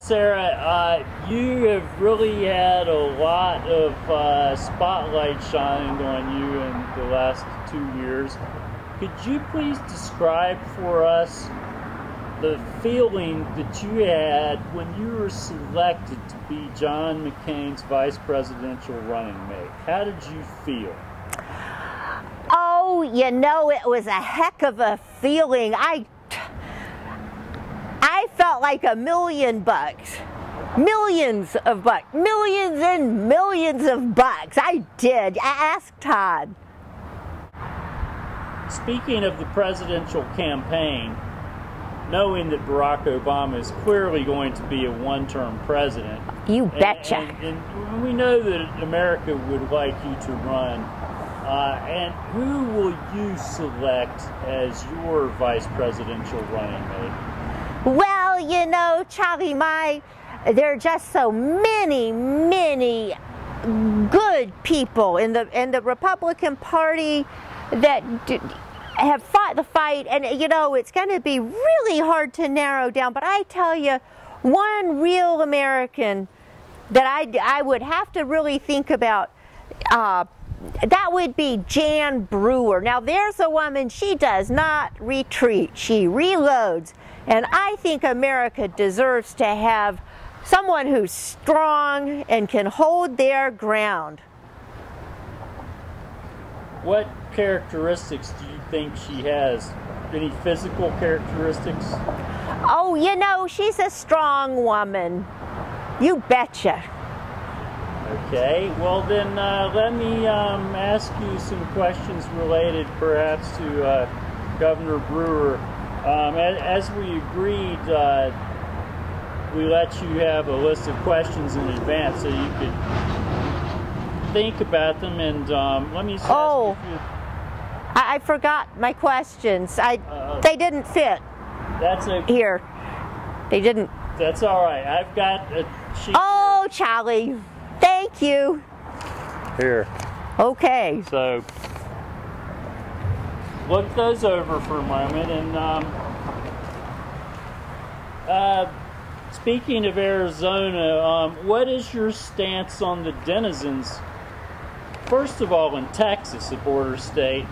Sarah, you have really had a lot of spotlight shining on you in the last 2 years. Could you please describe for us the feeling that you had when you were selected to be John McCain's vice presidential running mate? How did you feel? Oh, you know, it was a heck of a feeling. I felt like $1 million bucks. Millions of bucks. Millions and millions of bucks. I did. I asked Todd. Speaking of the presidential campaign, knowing that Barack Obama is clearly going to be a one-term president. You betcha. And we know that America would like you to run. And who will you select as your vice presidential running mate? Well, you know, Charlie, there are just so many good people in the Republican Party that have fought the fight, and you know, it's going to be really hard to narrow down. But I tell you, one real American that I would have to really think about, that would be Jan Brewer. Now, there's a woman, she does not retreat, she reloads. And I think America deserves to have someone who's strong and can hold their ground. What characteristics do you think she has? Any physical characteristics? Oh, you know, she's a strong woman. You betcha. Okay, well then let me ask you some questions related perhaps to Governor Brewer. As we agreed, we let you have a list of questions in advance so you could think about them, and let me ask you. I forgot my questions. They didn't fit. That's okay. Here. They didn't. That's all right. I've got a sheet. Oh, Charlie. Thank you. Here. Okay. So look those over for a moment, and speaking of Arizona, what is your stance on the denizens, first of all, in Texas, a border state,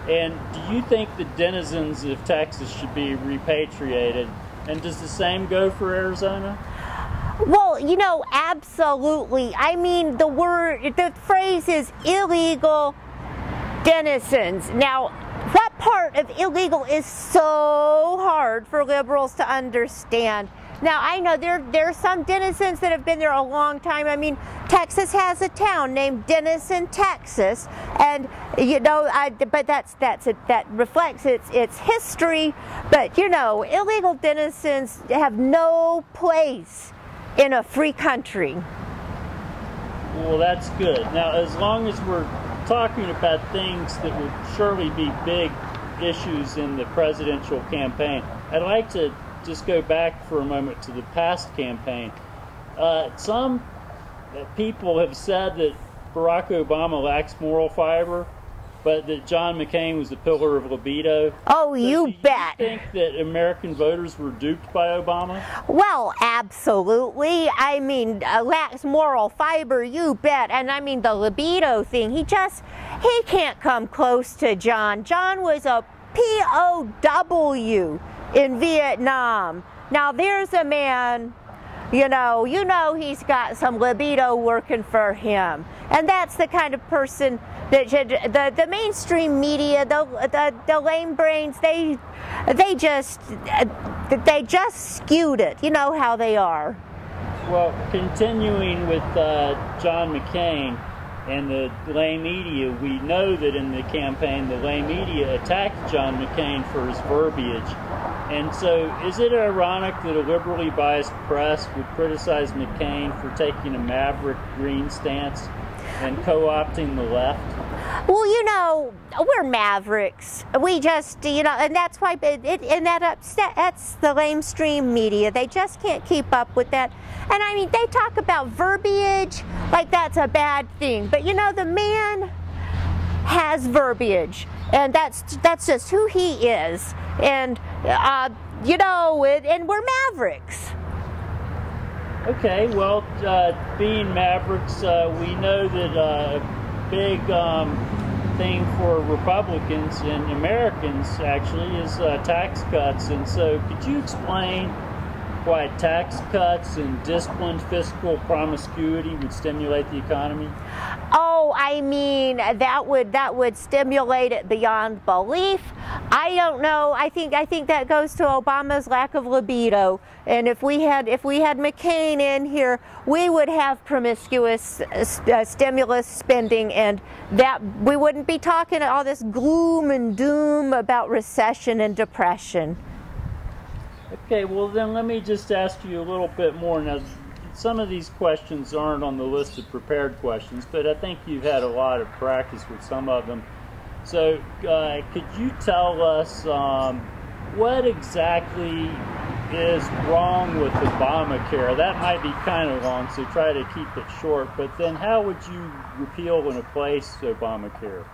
and do you think the denizens of Texas should be repatriated, and does the same go for Arizona? Well, you know, absolutely. I mean, the phrase is illegal denizens. Now, what part of illegal is so hard for liberals to understand? Now, I know there are some denizens that have been there a long time. I mean, Texas has a town named Denison, Texas, and you know, but that reflects its history. But you know, illegal denizens have no place in a free country. Well, that's good. Now, as long as we're talking about things that would surely be big issues in the presidential campaign, I'd like to just go back for a moment to the past campaign. Some people have said that Barack Obama lacks moral fiber, but that John McCain was the pillar of libido. Oh, you bet. Do you think that American voters were duped by Obama? Well, absolutely. I mean, lacks moral fiber, you bet. And I mean, the libido thing, he can't come close to John. John was a POW in Vietnam. Now, there's a man, you know he's got some libido working for him. And that's the kind of person that the mainstream media, the lame brains, they just skewed it. You know how they are. Well, continuing with John McCain and the lame media, we know that in the campaign the lame media attacked John McCain for his verbiage. And so is it ironic that a liberally biased press would criticize McCain for taking a maverick green stance and co-opting the left? Well, you know, we're mavericks. We just, you know, and that's why that's the lamestream media. They just can't keep up with that. And I mean, they talk about verbiage like that's a bad thing. But you know, the man has verbiage, and that's just who he is. And you know, and we're mavericks. Okay, well, being Mavericks, we know that a big thing for Republicans and Americans actually is tax cuts. And so could you explain why tax cuts and disciplined fiscal promiscuity would stimulate the economy? Oh, I mean, that would stimulate it beyond belief. I don't know. I think that goes to Obama's lack of libido. And if we had McCain in here, we would have promiscuous stimulus spending, and that we wouldn't be talking all this gloom and doom about recession and depression. Okay, well then let me just ask you a little bit more. Now, some of these questions aren't on the list of prepared questions, but I think you've had a lot of practice with some of them. So could you tell us what exactly is wrong with Obamacare? That might be kind of long, so try to keep it short, but then how would you repeal and replace Obamacare?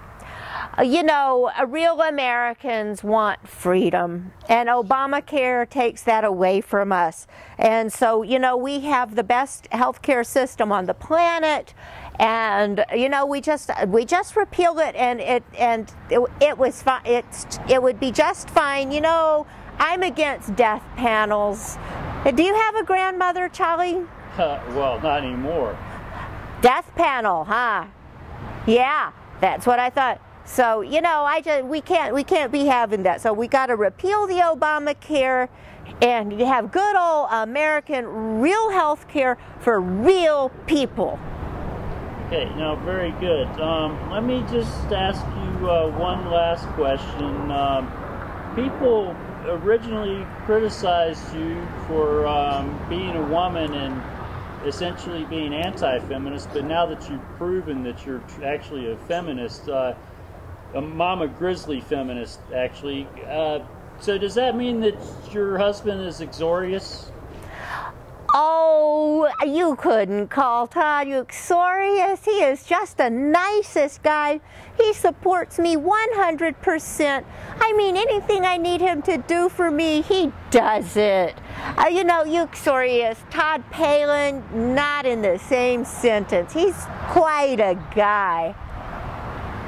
You know, real Americans want freedom, and Obamacare takes that away from us. And so, you know, we have the best healthcare system on the planet, and you know, we just repealed it, and it was fine. It would be just fine. You know, I'm against death panels. Do you have a grandmother, Charlie? Well, not anymore. Death panel, huh? Yeah, that's what I thought. So, you know, we can't be having that. So we got to repeal the Obamacare and have good old American real health care for real people. Okay, now very good. Let me just ask you one last question. People originally criticized you for being a woman and essentially being anti-feminist, but now that you've proven that you're actually a feminist, a mama grizzly feminist, actually. So does that mean that your husband is uxorious? Oh, you couldn't call Todd uxorious. He is just the nicest guy. He supports me 100%. I mean, anything I need him to do for me, he does it. You know, uxorious, Todd Palin, not in the same sentence. He's quite a guy.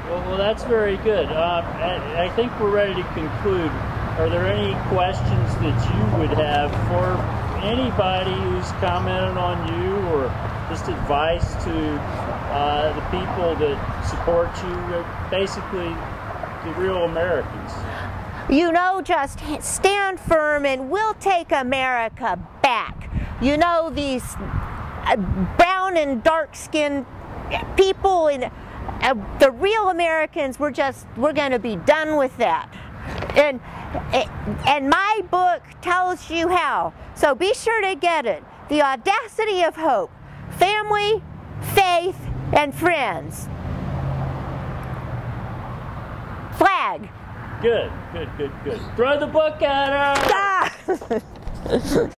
Well, that's very good. I think we're ready to conclude. Are there any questions that you would have for anybody who's commented on you, or just advice to the people that support you, basically the real Americans? You know, just stand firm and we'll take America back. You know, these brown and dark-skinned people and the real Americans, we're going to be done with that. And my book tells you how. So be sure to get it. The Audacity of Hope. Family, faith, and friends. Flag. Good. Throw the book at her! Ah!